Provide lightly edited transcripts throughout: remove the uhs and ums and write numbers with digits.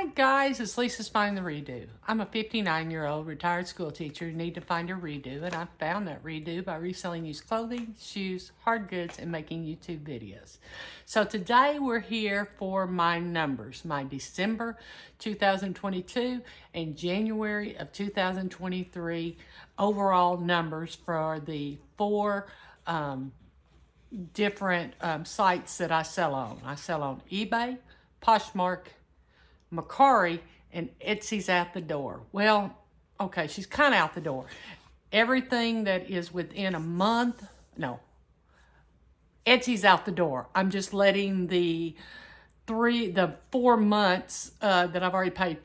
Hi guys, it's Lisa's Find the Redo. I'm a 59-year-old retired school teacher who need to find a redo, and I found that redo by reselling used clothing, shoes, hard goods, and making YouTube videos. So today we're here for my numbers, my December 2022 and January of 2023 overall numbers for the four different sites that I sell on. I sell on eBay, Poshmark, Mercari, and Etsy's out the door. Well, okay, she's kind of out the door. Everything that is within a month, no, Etsy's out the door. I'm just letting the 4 months that I've already paid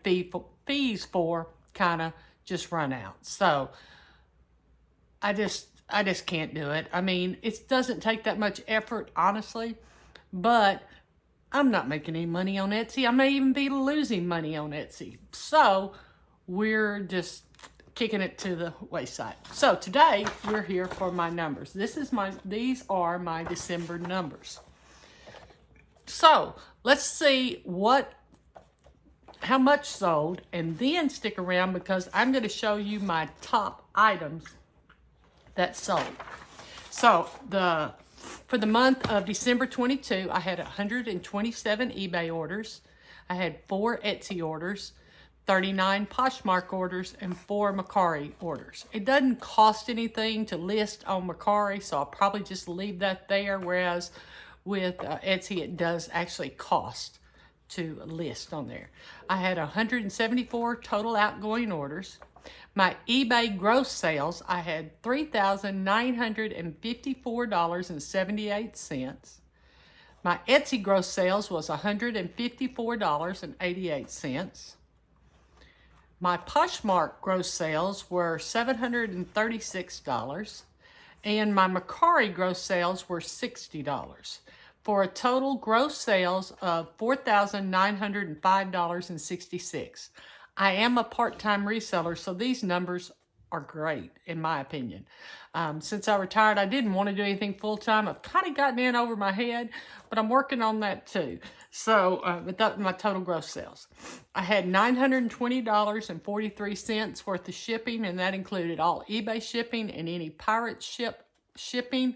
fees for kind of just run out. So I just can't do it. I mean, it doesn't take that much effort, honestly, but I'm not making any money on Etsy. I may even be losing money on Etsy. So we're just kicking it to the wayside. So today we're here for my numbers. These are my December numbers. So let's see how much sold, and then stick around because I'm going to show you my top items that sold. So for the month of December 22, I had 127 eBay orders. I had 4 Etsy orders, 39 Poshmark orders, and 4 Mercari orders. It doesn't cost anything to list on Mercari, so I'll probably just leave that there, whereas with Etsy, it does actually cost to list on there. I had 174 total outgoing orders. My eBay gross sales, I had $3,954.78. My Etsy gross sales was $154.88. My Poshmark gross sales were $736. And my Mercari gross sales were $60. For a total gross sales of $4,905.66. I am a part-time reseller, so these numbers are great, in my opinion. Since I retired, I didn't want to do anything full-time. I've kind of gotten in over my head, but I'm working on that too. So, but that's my total gross sales. I had $920.43 worth of shipping, and that included all eBay shipping and any pirate shipping.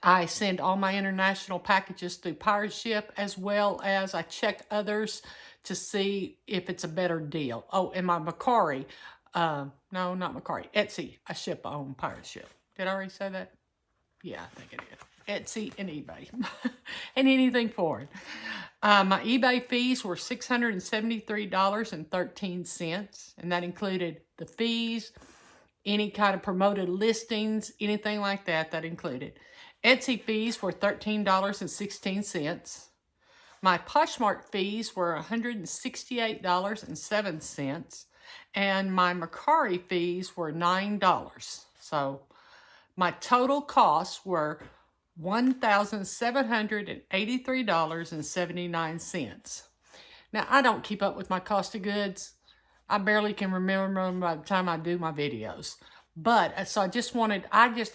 I send all my international packages through pirate ship, as well as I check others to see if it's a better deal. Oh, and my Mercari, no, not Mercari, Etsy, I ship on pirate ship. Did I already say that? Yeah, I think it is. Etsy and eBay, and anything foreign. My eBay fees were $673.13, and that included the fees, any kind of promoted listings, anything like that, that included. Etsy fees were $13.16. My Poshmark fees were $168.07, and my Mercari fees were $9. So my total costs were $1,783.79. Now, I don't keep up with my cost of goods. I barely can remember them by the time I do my videos. But, so I just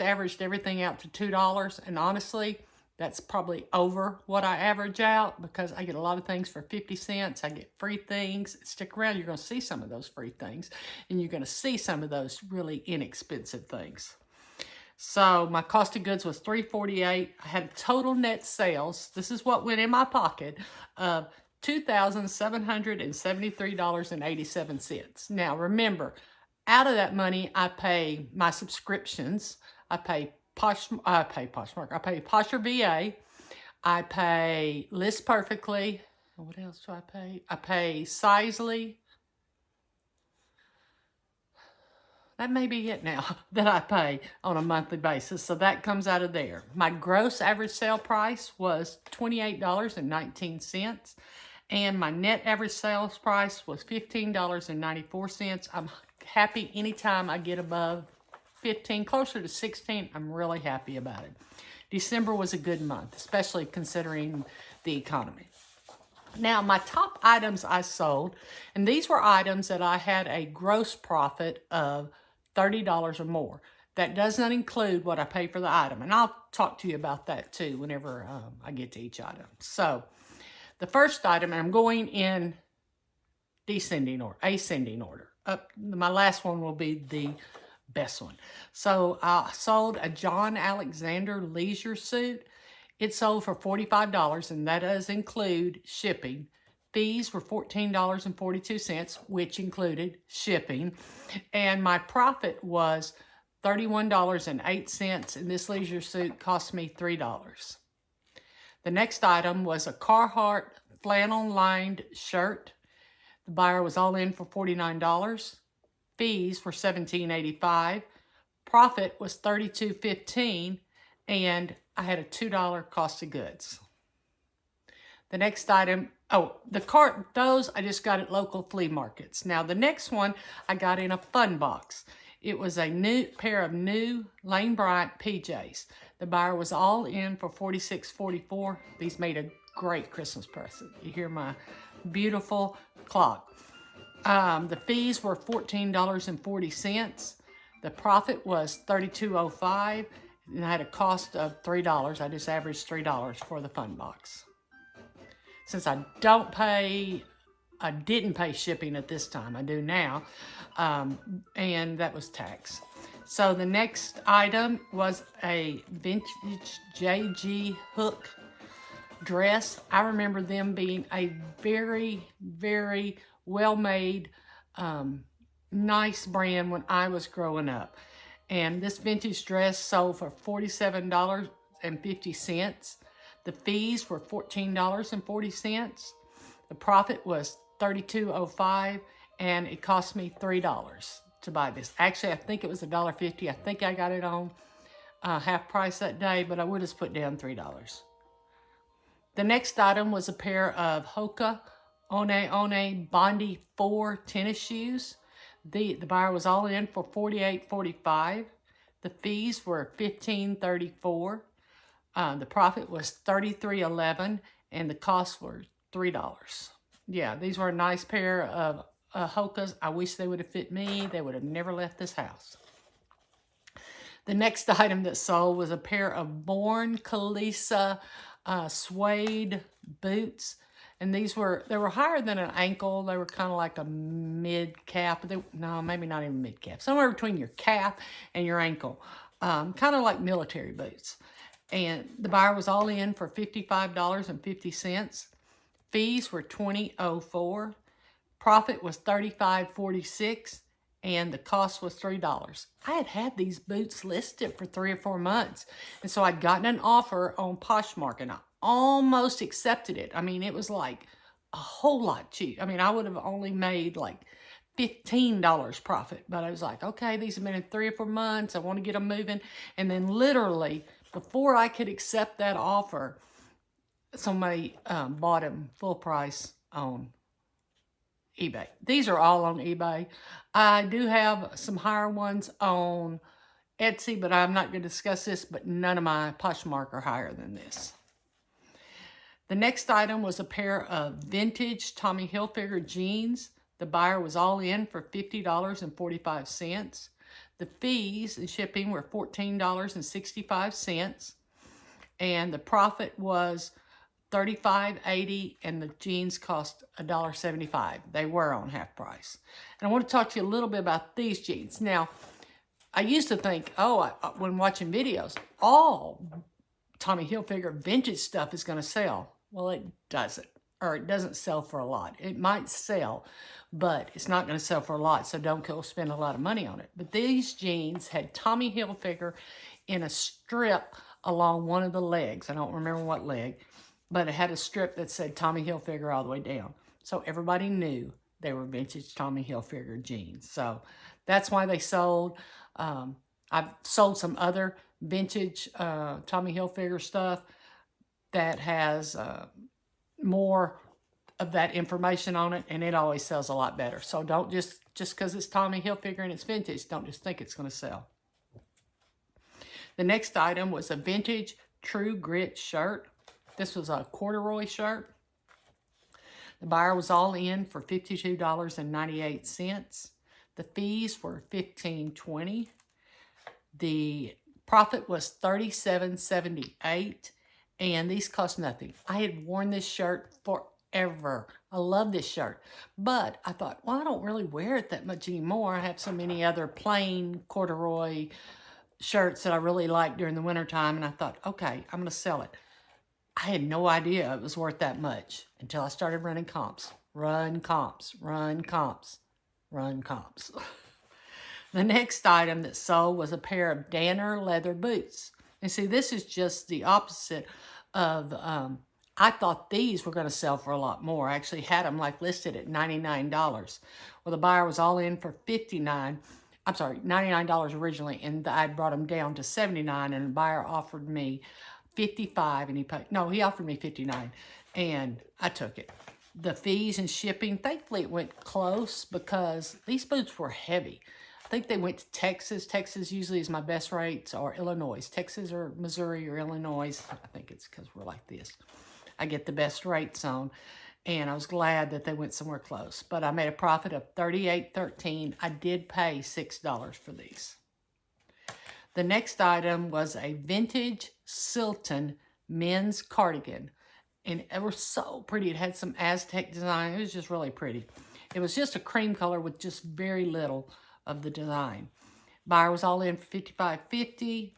averaged everything out to $2, and honestly, that's probably over what I average out because I get a lot of things for 50 cents. I get free things. Stick around, you're going to see some of those free things, and you're going to see some of those really inexpensive things. So my cost of goods was $348. I had total net sales, this is what went in my pocket, of $2,773.87. Now remember, out of that money, I pay my subscriptions. I pay Poshmark. I pay Posher VA. I pay List Perfectly. What else do I pay? I pay Sizely. That may be it now that I pay on a monthly basis. So that comes out of there. My gross average sale price was $28.19. And my net average sales price was $15.94. I'm happy anytime I get above 15, closer to 16, I'm really happy about it. December was a good month, especially considering the economy. Now, my top items I sold, and these were items that I had a gross profit of $30 or more. That does not include what I pay for the item, and I'll talk to you about that too whenever I get to each item. So, The first item, and I'm going in ascending order. My last one will be the best one. So I sold a John Alexander leisure suit. It sold for $45, and that does include shipping. Fees were $14.42, which included shipping. And my profit was $31.08, and this leisure suit cost me $3. The next item was a Carhartt flannel-lined shirt. The buyer was all in for $49. Fees were $17.85. Profit was $32.15, and I had a $2 cost of goods. The next item, those I just got at local flea markets. Now the next one I got in a fun box. It was a new pair of new Lane Bryant PJs. The buyer was all in for $46.44. These made a great Christmas present. You hear my beautiful clock. The fees were $14.40. The profit was $32.05, and I had a cost of $3. I just averaged $3 for the fun box. Since I didn't pay shipping at this time, I do now, and that was tax. So the next item was a vintage JG Hook dress. I remember them being a very, very well-made, nice brand when I was growing up. And this vintage dress sold for $47.50. The fees were $14.40. The profit was $32.05, and it cost me $3 to buy this. Actually, I think it was $1.50. I think I got it on half price that day, but I would have put down $3. The next item was a pair of Hoka One Bondi 4 tennis shoes. The buyer was all in for $48.45. The fees were $15.34. The profit was $33.11, and the costs were $3. Yeah, these were a nice pair of Hokas. I wish they would have fit me. They would have never left this house. The next item that sold was a pair of Born Kalisa suede boots. And they were higher than an ankle. They were kind of like a mid-calf. No, maybe not even mid-calf. Somewhere between your calf and your ankle. Kind of like military boots. And the buyer was all in for $55.50. Fees were $20.04. Profit was $35.46. And the cost was $3. I had these boots listed for 3 or 4 months. And so I'd gotten an offer on Poshmark, and I almost accepted it. I mean, it was like a whole lot cheap. I mean, I would have only made like $15 profit. But I was like, okay, these have been in 3 or 4 months. I want to get them moving. And then literally, before I could accept that offer, somebody bought them full price on eBay. These are all on eBay. I do have some higher ones on Etsy, but I'm not going to discuss this, but none of my Poshmark are higher than this. The next item was a pair of vintage Tommy Hilfiger jeans. The buyer was all in for $50.45. The fees and shipping were $14.65. And the profit was $35.80, and the jeans cost $1.75. They were on half price. And I want to talk to you a little bit about these jeans. Now, I used to think, when watching videos, all Tommy Hilfiger vintage stuff is going to sell. Well, it doesn't, or it doesn't sell for a lot. It might sell, but it's not going to sell for a lot, so don't go spend a lot of money on it. But these jeans had Tommy Hilfiger in a strip along one of the legs. I don't remember what leg, but it had a strip that said Tommy Hilfiger all the way down. So everybody knew they were vintage Tommy Hilfiger jeans. So that's why they sold. I've sold some other vintage Tommy Hilfiger stuff that has more of that information on it, and it always sells a lot better. So don't just because it's Tommy Hilfiger and it's vintage, don't just think it's going to sell. The next item was a vintage True Grit shirt. This was a corduroy shirt. The buyer was all in for $52.98. The fees were $15.20. The profit was $37.78, And these cost nothing. I had worn this shirt forever. I love this shirt. But I thought, well, I don't really wear it that much anymore. I have so many other plain corduroy shirts that I really like during the wintertime. And I thought, okay, I'm going to sell it. I had no idea it was worth that much until I started running comps. Run comps, run comps, run comps. The next item that sold was a pair of Danner leather boots. And see, this is just the opposite of, I thought these were going to sell for a lot more. I actually had them like listed at $99. Well, the buyer was all in for $99 originally, and I brought them down to $79, and the buyer offered me $55, and he offered me $59, and I took it. The fees and shipping, thankfully it went close because these boots were heavy. I think they went to Texas. Texas usually is my best rates, or Illinois. Texas or Missouri or Illinois. I think it's because we're like this. I get the best rates on, and I was glad that they went somewhere close. But I made a profit of $38.13. I did pay $6 for these. The next item was a vintage Silton men's cardigan. And it was so pretty. It had some Aztec design. It was just really pretty. It was just a cream color with just very little of the design. Buyer was all in for $55.50.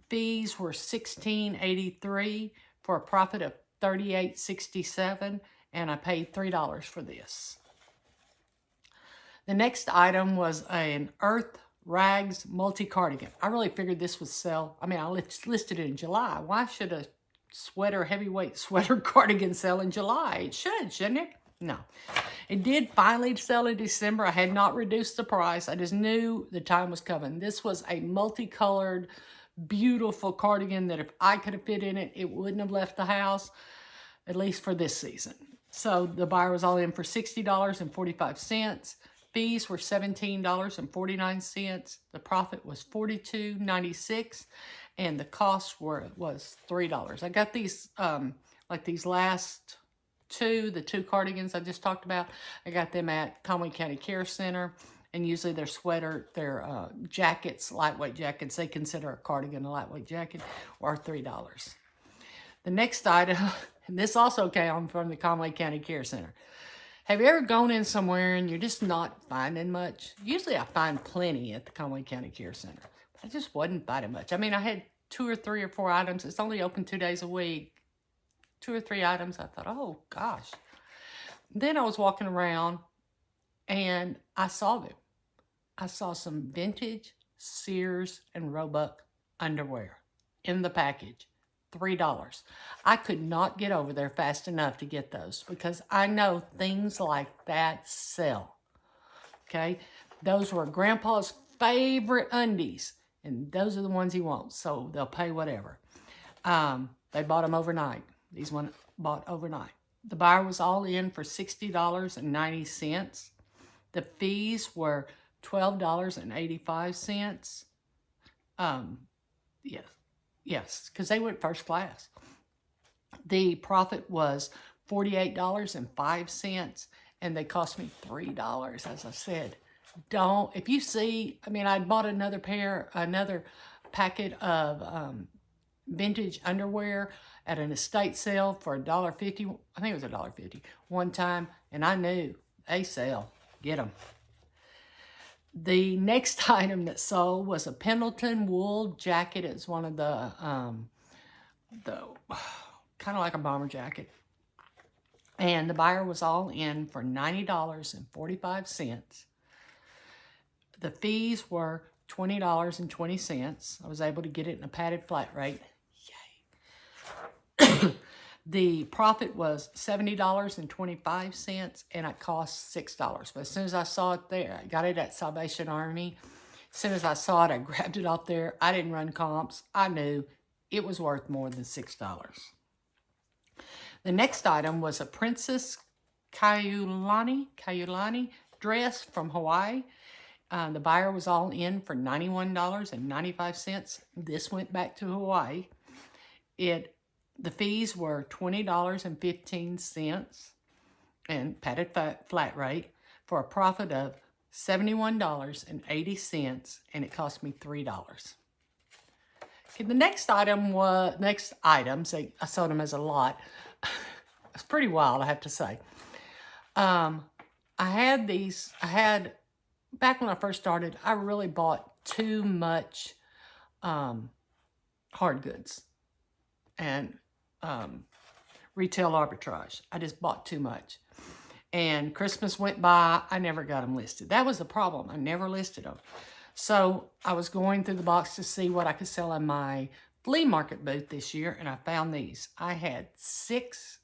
Fees were $16.83 for a profit of $38.67. And I paid $3 for this. The next item was an Earth Rags multi-cardigan. I really figured this would sell. I mean, I listed it in July. Why should a heavyweight sweater cardigan sell in July? It should, shouldn't it? No. It did finally sell in December. I had not reduced the price. I just knew the time was coming. This was a multicolored, beautiful cardigan that if I could have fit in it, it wouldn't have left the house, at least for this season. So the buyer was all in for $60.45. Fees were $17.49. The profit was $42.96. And the cost was $3. I got these, like these last two, the two cardigans I just talked about. I got them at Conway County Care Center. And usually their jackets, lightweight jackets, they consider a cardigan a lightweight jacket, are $3. The next item, and this also came from the Conway County Care Center. Have you ever gone in somewhere and you're just not finding much? Usually I find plenty at the Conway County Care Center. But I just wasn't finding much. I mean, I had 2 or 3 or 4 items. It's only open 2 days a week. 2 or 3 items. I thought, oh, gosh. Then I was walking around and I saw them. I saw some vintage Sears and Roebuck underwear in the package. $3. I could not get over there fast enough to get those because I know things like that sell. Okay? Those were Grandpa's favorite undies, and those are the ones he wants, so they'll pay whatever. They bought them overnight. These ones bought overnight. The buyer was all in for $60.90. The fees were $12.85. Yes, because they went first class. The profit was $48.05, and they cost me $3, as I said. If you see, I mean, I bought another packet of vintage underwear at an estate sale for $1.50. I think it was $1.50 one time, and I knew they sell. Get them. The next item that sold was a Pendleton wool jacket. It's one of the kind of like a bomber jacket. And the buyer was all in for $90.45. The fees were $20.20. I was able to get it in a padded flat rate. Yay. The profit was $70.25, and it cost $6. But as soon as I saw it there, I got it at Salvation Army. As soon as I saw it, I grabbed it off there. I didn't run comps. I knew it was worth more than $6. The next item was a Princess Kailani dress from Hawaii. The buyer was all in for $91.95. This went back to Hawaii. The fees were $20.15 and padded flat rate for a profit of $71.80, and it cost me $3. Okay, the next items, I sold them as a lot. It's pretty wild, I have to say. I had, back when I first started, I really bought too much hard goods and retail arbitrage. I just bought too much. And Christmas went by, I never got them listed. That was the problem. I never listed them. So I was going through the box to see what I could sell in my flea market booth this year, and I found these. I had six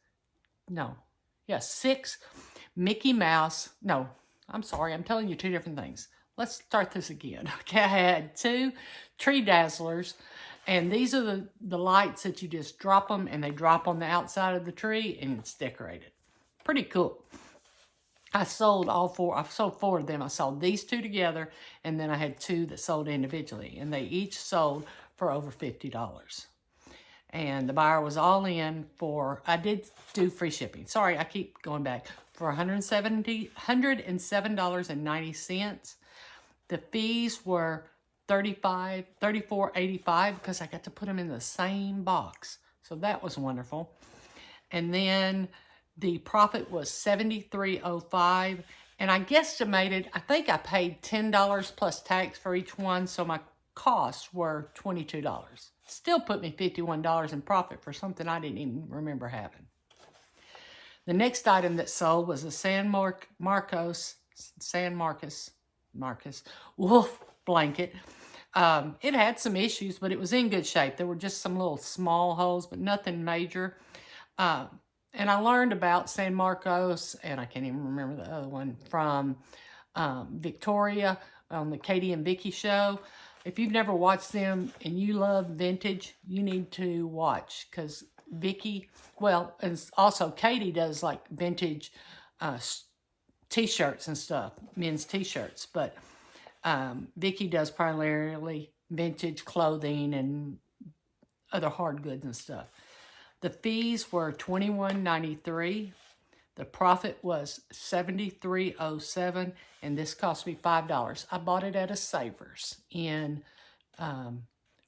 Mickey Mouse. No, I'm sorry. I'm telling you two different things. Let's start this again. Okay, I had 2 tree dazzlers, and these are the lights that you just drop them, and they drop on the outside of the tree, and it's decorated. Pretty cool. I sold all 4. I've sold 4 of them. I sold these 2 together, and then I had 2 that sold individually, and they each sold for over $50. And the buyer was all in for, I did do free shipping. Sorry, I keep going back. For $107.90. The fees were $34.85 because I got to put them in the same box. So that was wonderful. And then the profit was $73.05. And I guesstimated, I think I paid $10 plus tax for each one. So my costs were $22. Still put me $51 in profit for something I didn't even remember having. The next item that sold was a San Marcos wolf blanket. It had some issues, but it was in good shape. There were just some little small holes, but nothing major. And I learned about San Marcos, and I can't even remember the other one, from Victoria on the Katie and Vicky show. If you've never watched them and you love vintage, you need to watch, because Vicky, well, and also Katie does like vintage t-shirts and stuff, men's t-shirts, but Vicky does primarily vintage clothing and other hard goods and stuff. The fees were $21.93. The profit was $73.07, and this cost me $5. I bought it at a Savers in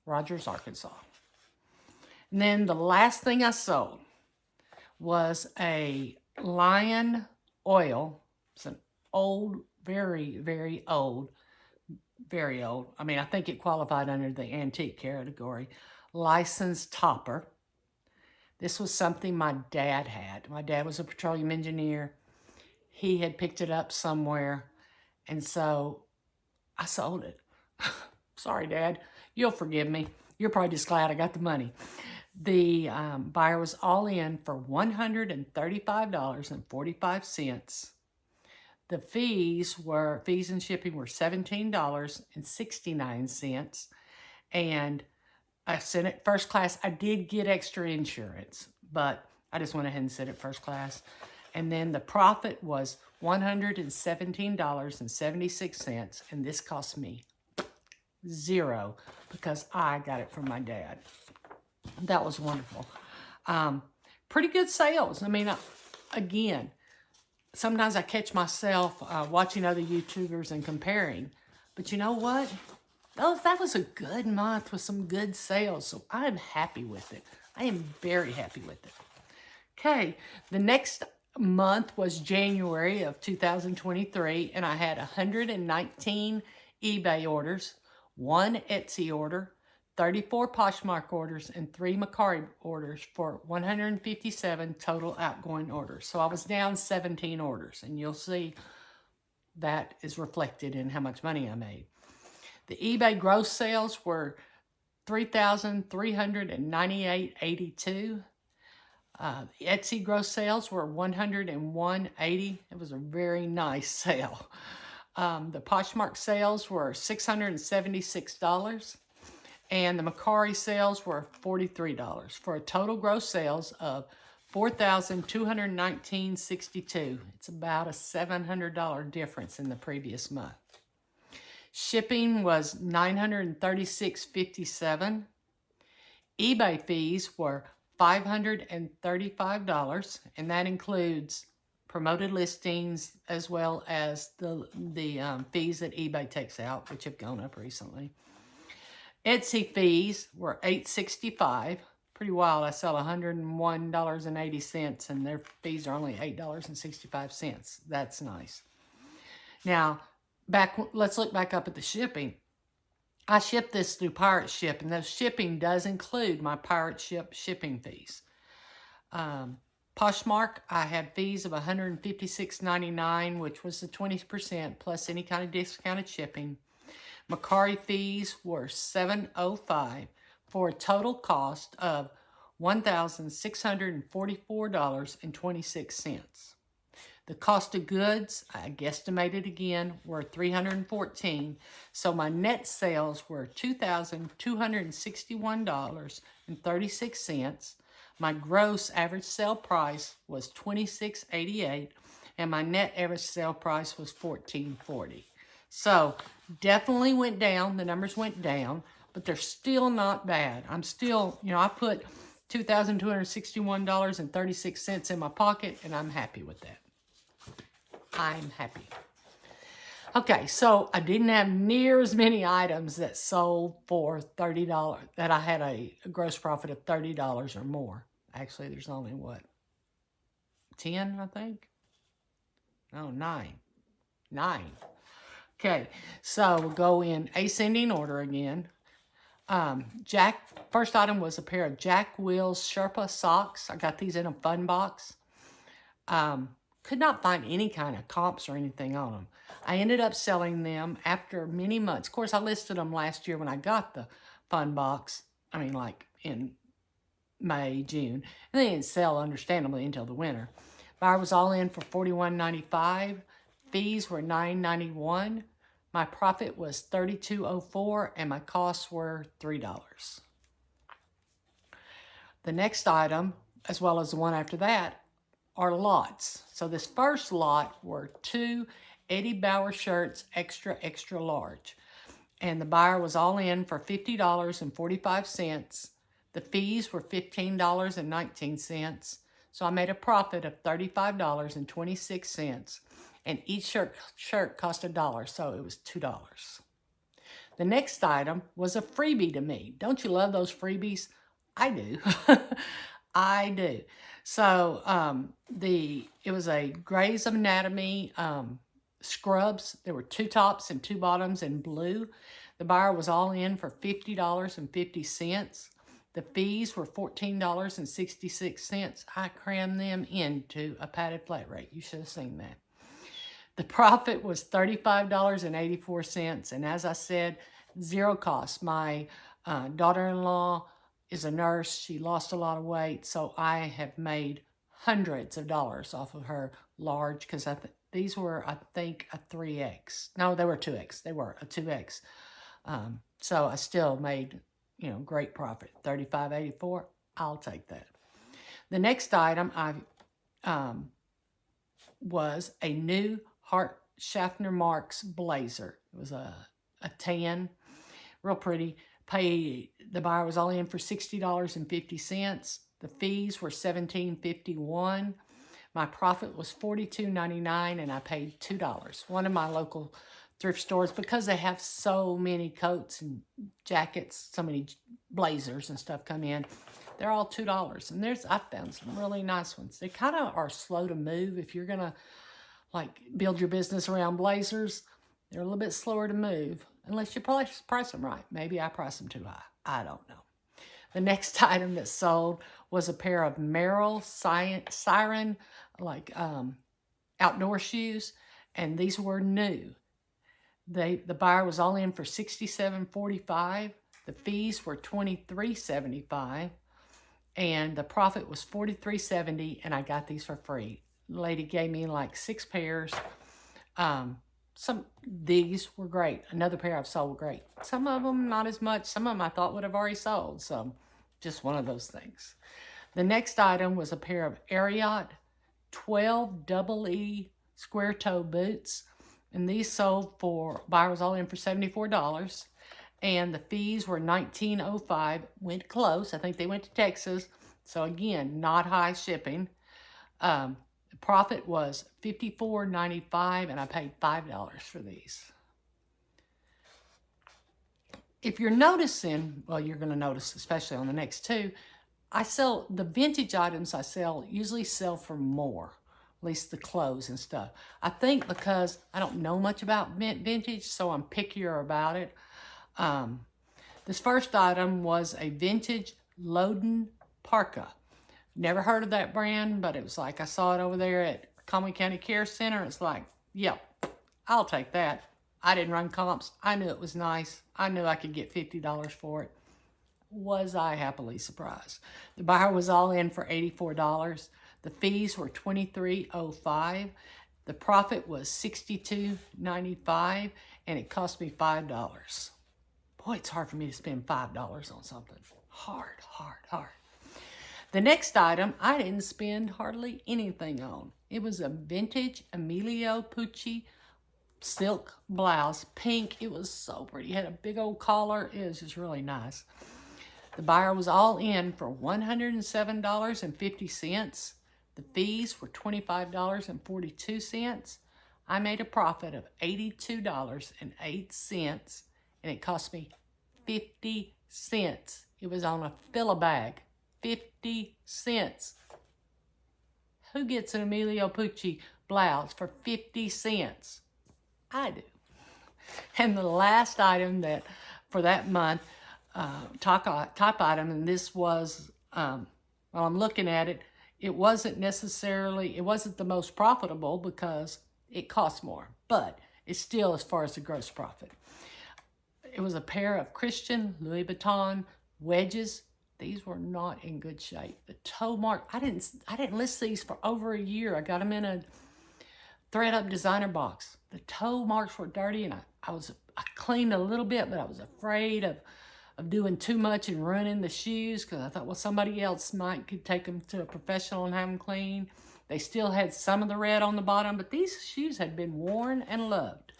Rogers, Arkansas. And then the last thing I sold was a Lion oil. It's an old, very, very old, very old. I mean, I think it qualified under the antique category. Licensed topper. This was something my dad had. My dad was a petroleum engineer. He had picked it up somewhere, and so I sold it. Sorry, Dad. You'll forgive me. You're probably just glad I got the money. The buyer was all in for $135.45. The fees and shipping were $17.69, and I sent it first class. I did get extra insurance, but I just went ahead and sent it first class. And then the profit was $117.76, and this cost me $0 because I got it from my dad. That was wonderful. Pretty good sales. I mean, again, sometimes I catch myself watching other YouTubers and comparing, but you know what? That was a good month with some good sales, so I'm happy with it. I am very happy with it. Okay, the next month was January of 2023, and I had 119 eBay orders, 1 Etsy order, 34 Poshmark orders, and 3 Mercari orders for 157 total outgoing orders. So I was down 17 orders, and you'll see that is reflected in how much money I made. The eBay gross sales were $3,398.82. The Etsy gross sales were $101.80. It was a very nice sale. The Poshmark sales were $676. And the Mercari sales were $43 for a total gross sales of $4,219.62. It's about a $700 difference in the previous month. Shipping was $936.57. eBay fees were $535, and that includes promoted listings as well as the fees that eBay takes out, which have gone up recently. Etsy fees were $8.65. Pretty wild. I sell $101.80 and their fees are only $8.65. That's nice. Now, let's look back up at the shipping. I ship this through Pirate Ship, and the shipping does include my Pirate Ship shipping fees. Poshmark, I had fees of $156.99, which was the 20% plus any kind of discounted shipping. Mercari fees were $7.05 for a total cost of $1,644.26. The cost of goods, I guesstimated again, were $314. So my net sales were $2,261.36. My gross average sale price was $26.88, and my net average sale price was $14.40. So definitely went down. The numbers went down, but they're still not bad. I'm still, I put $2,261.36 in my pocket, and I'm happy with that. I'm happy. Okay, so I didn't have near as many items that sold for $30, that I had a gross profit of $30 or more. Actually, there's only, 10, I think? No, 9. 9. Okay, so we'll go in ascending order again. First item was a pair of Jack Will's Sherpa socks. I got these in a fun box. Could not find any kind of comps or anything on them. I ended up selling them after many months. Of course, I listed them last year when I got the fun box. I mean, like in May, June. And they didn't sell, understandably, until the winter. Buyer was all in for $41.95. Fees were $9.91. My profit was $32.04, and my costs were $3. The next item, as well as the one after that, are lots. So this first lot were 2 Eddie Bauer shirts, extra large. And the buyer was all in for $50.45. The fees were $15.19. So I made a profit of $35.26. And each shirt cost $1, so it was $2. The next item was a freebie to me. Don't you love those freebies? I do. I do. So it was a Grey's Anatomy scrubs. There were 2 tops and 2 bottoms in blue. The buyer was all in for $50.50. The fees were $14.66. I crammed them into a padded flat rate. You should have seen that. The profit was $35.84. And as I said, 0 cost. My daughter-in-law is a nurse. She lost a lot of weight, so I have made hundreds of dollars off of her large, because these were, I think, a 3X. No, they were 2X. They were a 2X. So I still made, great profit. $35.84. I'll take that. The next item was a new Hart Schaffner Marks blazer. It was a tan, real pretty. The buyer was all in for $60.50. The fees were $17.51. My profit was $42.99, and I paid $2. One of my local thrift stores, because they have so many coats and jackets, so many blazers and stuff come in, they're all $2. And I found some really nice ones. They kind of are slow to move. If you're going to build your business around blazers, they're a little bit slower to move. Unless you price them right. Maybe I price them too high. I don't know. The next item that sold was a pair of Merrell Siren, outdoor shoes. And these were new. The buyer was all in for $67.45. The fees were $23.75. And the profit was $43.70. And I got these for free. The lady gave me 6 pairs. These were great. Another pair I've sold great. Some of them not as much. Some of them I thought would have already sold. So just one of those things. The next item was a pair of Ariat 12 double E square toe boots. And these sold for, buyer was all in for $74. And the fees were $19.05. Went close. I think they went to Texas. So again, not high shipping. The profit was $54.95, and I paid $5 for these. if you're noticing, well, you're going to notice, especially on the next two, I sell the vintage items usually sell for more, at least the clothes and stuff. I think because I don't know much about vintage, so I'm pickier about it. This first item was a vintage Loden parka. Never heard of that brand, but it was like I saw it over there at Conway County Care Center. It's like, yep, I'll take that. I didn't run comps. I knew it was nice. I knew I could get $50 for it. Was I happily surprised. The buyer was all in for $84. The fees were $23.05. The profit was $62.95, and it cost me $5. Boy, it's hard for me to spend $5 on something. Hard. The next item I didn't spend hardly anything on. It was a vintage Emilio Pucci silk blouse, pink. It was so pretty. It had a big old collar. It was just really nice. The buyer was all in for $107.50. The fees were $25.42. I made a profit of $82.08, and it cost me 50 cents. It was on a fill a bag. 50 cents. Who gets an Emilio Pucci blouse for 50 cents? I do. And the last item that for that month, top item, and this was, while I'm looking at it, it wasn't the most profitable because it costs more, but it's still as far as the gross profit. It was a pair of Christian Louis Vuitton wedges. These were not in good shape. The toe mark, I didn't list these for over a year. I got them in a thread-up designer box. The toe marks were dirty, and I cleaned a little bit, but I was afraid of doing too much and ruining the shoes because I thought, well, somebody else could take them to a professional and have them cleaned. They still had some of the red on the bottom, but these shoes had been worn and loved.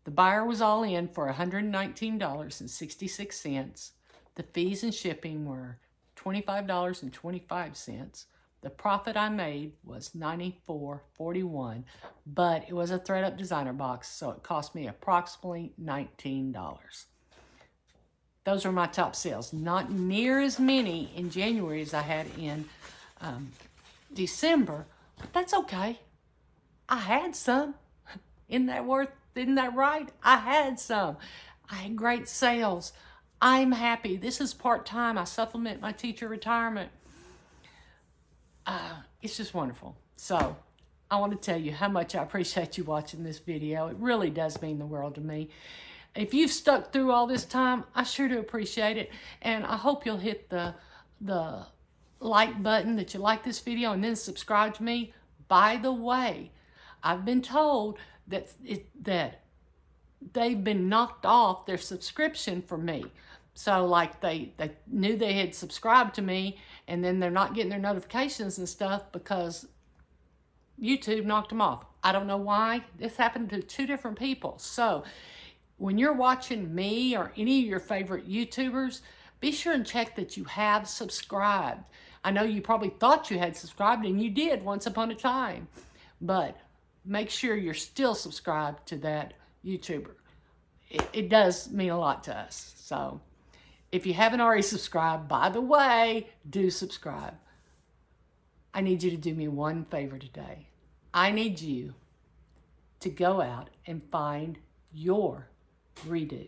The buyer was all in for $119.66. The fees and shipping were $25.25. The profit I made was $94.41, but it was a thread-up designer box, so it cost me approximately $19. Those are my top sales. Not near as many in January as I had in December, but that's okay. I had some. Isn't that right? I had some. I had great sales. I'm happy. This is part-time. I supplement my teacher retirement. It's just wonderful. So I want to tell you how much I appreciate you watching this video. It really does mean the world to me. If you've stuck through all this time, I sure do appreciate it. And I hope you'll hit the like button, that you like this video, and then subscribe to me. By the way, I've been told that they've been knocked off their subscription for me. So like they knew they had subscribed to me, and then they're not getting their notifications and stuff because YouTube knocked them off. I don't know why. This happened to 2 different people. So when you're watching me or any of your favorite YouTubers, be sure and check that you have subscribed. I know you probably thought you had subscribed, and you did once upon a time, but make sure you're still subscribed to that YouTuber. It does mean a lot to us. So if you haven't already subscribed, by the way, do subscribe. I need you to do me one favor today. I need you to go out and find your redo.